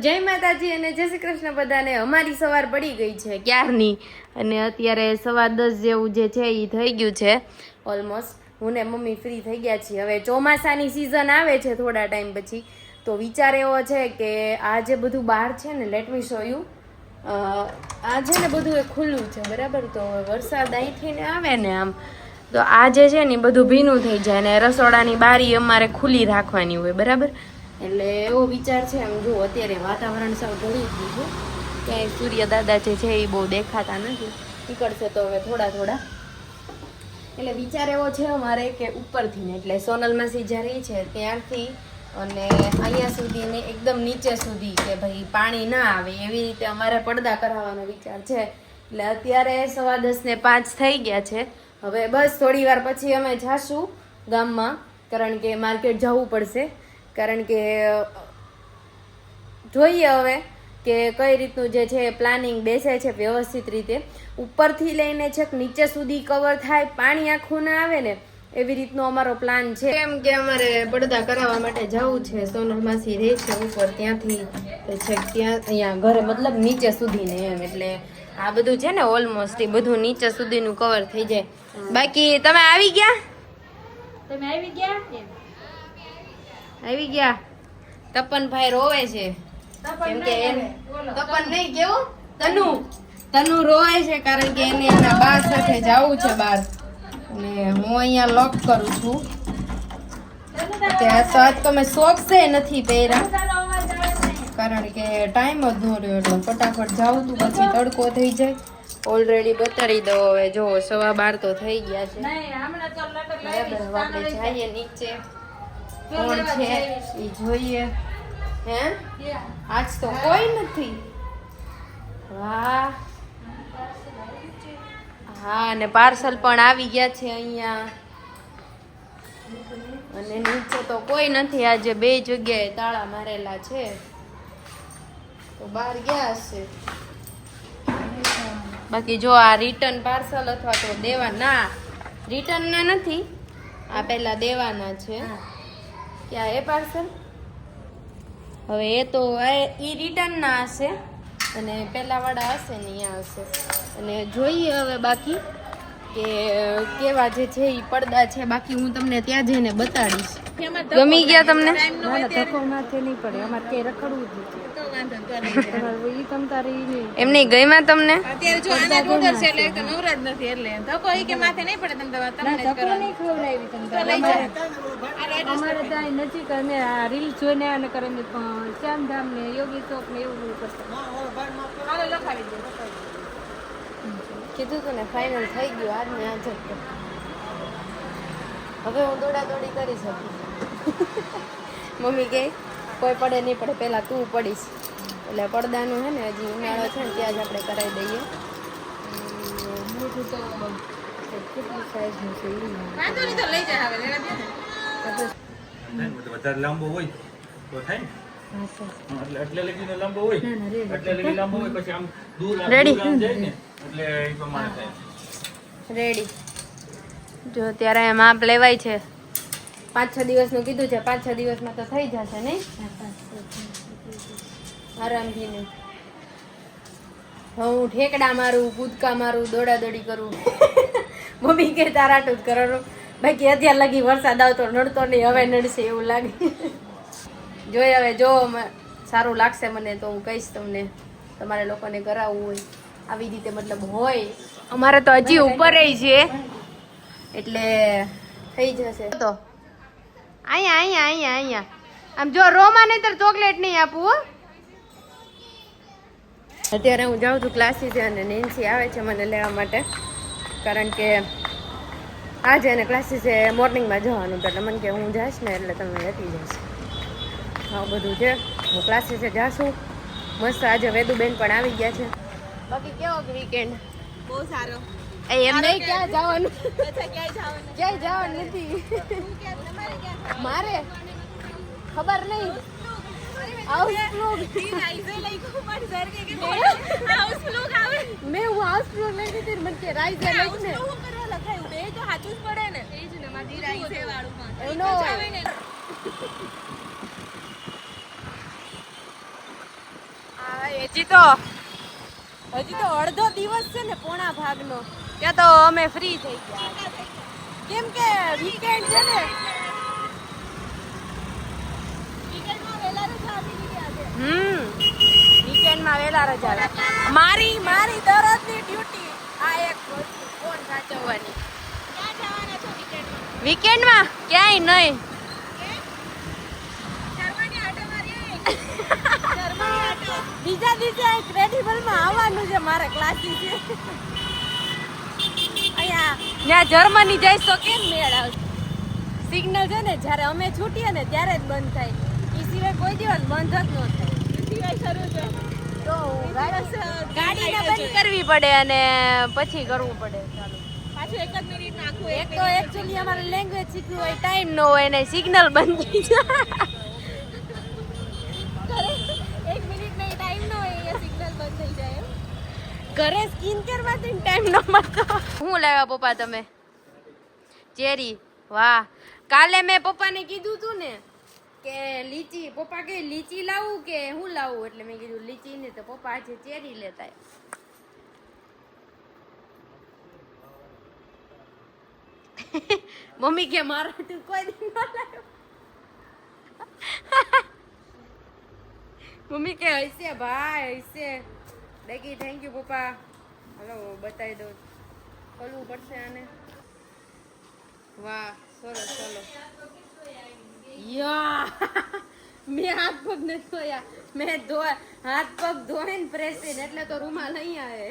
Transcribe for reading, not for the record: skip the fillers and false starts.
જય માતાજી અને જય શ્રી કૃષ્ણ બધાને। અમારી સવાર પડી ગઈ છે ક્યારની અને અત્યારે 10:15 જેવું જે છે એ થઈ ગયું છે ઓલમોસ્ટ। હું ને મમ્મી ફ્રી થઈ ગયા છીએ। હવે ચોમાસાની સીઝન આવે છે થોડા ટાઈમ પછી, તો વિચાર એવો છે કે આ જે બધું બહાર છે ને, લેટ મી શો યુ, આ છે ને બધું એ ખુલ્લું છે બરાબર। તો વરસાદ અહીંથી ને આવે ને આમ તો આ જે છે ને બધું ભીનું થઈ જાય ને રસોડાની બારી અમારે ખુલ્લી રાખવાની હોય બરાબર। એટલે એવો વિચાર છે। આમ જો અત્યારે વાતાવરણ સાવ ઢળી ગયું છે, ક્યાંય સૂર્ય દાદા જે છે એ બહુ દેખાતા નથી, નીકળશે તો હવે થોડા થોડા। એટલે વિચાર એવો છે અમારે કે ઉપરથી ને એટલે સોનલ માસી જ્યાં રહી છે ત્યાંથી અને અહીંયા સુધી ને એકદમ નીચે સુધી કે ભાઈ પાણી ના આવે એવી રીતે અમારે પડદા કરાવવાનો વિચાર છે। એટલે અત્યારે 10:15 થઈ ગયા છે। હવે બસ થોડી વાર પછી અમે જાશું ગામમાં, કારણ કે માર્કેટ જવું પડશે। કારણ કે જોઈએ હવે કે કઈ રીતનું જે છે પ્લાનિંગ બેસે છે વ્યવસ્થિત રીતે, ઉપરથી લઈને છેક નીચે સુધી કવર થાય, પાણી આખું ના આવે ને એવી રીતનો અમારો પ્લાન છે। કેમ કે અમારે પડદા કરાવવા માટે જવું છે, સોનલ માસી રહે છે ઉપર, ત્યાંથી છેક ત્યાં અહીંયા ઘરે મતલબ નીચે સુધી ને એમ। એટલે આ બધું છે ને ઓલમોસ્ટ એ બધું નીચે સુધીનું કવર થઈ જાય। બાકી તમે આવી ગયા? તમે આવી ગયા? આવી ગયા? તપનભાઈ રોવે છે કેમ કે તપન નહીં કેવું તનુ રોવે છે કારણ કે એને એના બા સાથે જવું છે બહાર અને હું અહીંયા લોક કરું છું। ત્યાં સાત તો મેં સોક્સ નથી પહેર્યા કારણ કે ટાઈમ જ ન રહ્યો, એટલે ફટાફટ જાઉં તું પછી તડકો થઈ જાય। ઓલરેડી બતાડી દો હવે જો 12:15 તો થઈ ગયા છે બરાબર। આપણે જઈએ નીચે, કોણ છે એ જોઈએ। હે આજ તો કોઈ નથી। વાહ, હા અને પાર્સલ પણ આવી ગયા છે અહીંયા અને નીચે તો કોઈ નથી। આજે 2 જગ્યાએ તાળા મારેલા છે તો બહાર ગયા હશે। બાકી જો આ રિટર્ન પાર્સલ અથવા તો દેવાના, રિટર્ન ના નથી, આ પેલા દેવાના છે। ક્યાં એ પાર્સલ? હવે એ તો એ રિટર્ન ના હશે અને પેલા વાળા હશે ને અહીંયા હશે। અને જોઈએ હવે બાકી કે કેવા જે છે એ પડદા છે, બાકી હું તમને ત્યાં જઈને બતાડીશ। ગમી ગયા તમને? ધક્કો માથે નહીં પડે, અમારે ક્યાંય રખડવું જ નથી। એમ નહીં ગઈમાં તમને? અત્યારે જો આના ઓર્ડર છે એટલે તો નવરાજ નથી એટલે ધક્કો ઈ કે માથે નહીં પડે, તમને ધક્કો નહીં ખવડાવી તમને। અમારે ત્યાં નજીક અમે આ રીલ જોઈને અને કરે શ્યામધામ ને યોગી ચોક ને એવું કરતા લખાવી દે। કીધું તું ને ફાઇનલ થઈ ગયું આજ ને આજ જ। હવે હું દોડાદોડી કરી શકીશ। મમ્મી કહે કોઈ પડે નહીં પડે, પહેલાં તું પડીશ। એટલે પડદાનું છે ને હજી ઉનાળો છે ને ત્યાં જ આપણે કરાવી દઈએ। મોટું તો કેટલી સાઈઝનું છે વાંધો નહીં તો લઈ જાય હવે લેવા દે ને। વધારે લાંબો હોય તો થાય ને, એટલે લગીનો લાંબો હોય એટલે લગી લાંબો હોય પછી આમ દૂર રેડી જાય ને એટલે એ પ્રમાણે થાય। રેડી જો ત્યારે માપ લેવાય છે, 5-6 દિવસનું કીધું છે, 5-6 દિવસમાં તો થઈ જશે નહીં આરામથી નહીં। હું ઠેકડા મારું, કૂદકા મારું, દોડાદોડી કરું। મમ્મી કે તારાટું જ કરવાનું, બાકી અત્યાર લગી વરસાદ આવતો નડતો નહીં, હવે નડશે એવું લાગે। જોઈએ હવે જો સારું લાગશે મને તો હું કહીશ તમને, તમારે લોકોને કરાવવું હોય આવી રીતે મતલબ હોય। અમારે તો હજી ઉપર છે એટલે થઈ જશે। તો અહીંયા આમ જો રોમાં નહીતર ચોકલેટ નહીં આપું હો। અત્યારે હું જાઉં છું ક્લાસીસ અને નેન્સી આવે છે મને લેવા માટે, કારણ કે આજે એને ક્લાસીસે મોર્નિંગમાં જવાનું, એટલે મને કે હું જઈશ ને એટલે તમે લેતી જઈશ। હા બધું છે, હું ક્લાસીસે જાશું મસ્ત। આજે વેદુબેન પણ આવી ગયા છે। બાકી કેવો વીકેન્ડ? બહુ સારો। એમ નહીં ક્યાં જવાનું? ક્યાંય જવાનું ક્યાંય જવાનું નથી મારે, ખબર નહીં। મેં હું હાઉસફ્લોર લઈ લીધી, મને કે રાઈઝ લઈશ ને તો હાથું જ પડે ને, એ જ ને મારી રાઈઝ વાળું એનો હજી તો અડધો દિવસ છે ને પોણા ભાગનો ત્યાં તો અમે ફ્રી થઈ ગયા કેમ કે વીકેન્ડ છે ને વીકેન્ડમાં વેલા રજા મારી દરરોજની ડ્યુટી આ એક ફોન સાચવવાની વીકેન્ડમાં ક્યાંય નહીં બીજા દિવસે ક્રેડિબલમાં આવવાનું છે મારે ક્લાસીસ છે અહીંયા ત્યાં જર્મની જઈશ તો કેમ મેળ આવશે સિગ્નલ છે ને જ્યારે અમે છૂટીએ ને ત્યારે જ બંધ થાય એ સિવાય કોઈ દિવસ બંધ જ ન થાય સિવાય શરૂ છે તો ગાડીને બંધ કરવી પડે અને પછી કરવું પડે ચાલો પાછું 1 જ મિનિટમાં આખું એક તો એકચ્યુઅલી અમારે લેંગ્વેજ શીખવું હોય ટાઈમ ન હોય ને સિગ્નલ બંધ થઈ જાય 1 મિનિટ નહીં ટાઈમ ન હોય એ સિગ્નલ બંધ થઈ જાય ઘરે સ્કિન કેર માં ટાઈમ ન મળતો હું લાવ્યા પપ્પા તમે ચેરી વાહ કાલે મેં પપ્પાને કીધું તું ને કે લીચી પપ્પા કે લીચી લાવું કે હું લાવું એટલે મેં કીધું લીચી ને તો પપ્પા આજે ચેરી લેતા મમ્મી કે મારા તું કોઈ દિન ન લાવ્યો મમ્મી કે હશે ભાઈ હશે દેખી થેન્ક યુ પપ્પા હલો બતાવી દઉં ખોલવું પડશે આને વાહ સરસ ચલો યા મેં હાથ પગ નથી ધોયા મેં હાથ પગ ધોઈને પ્રેસ એટલે તો રૂમાલ નહીં આવે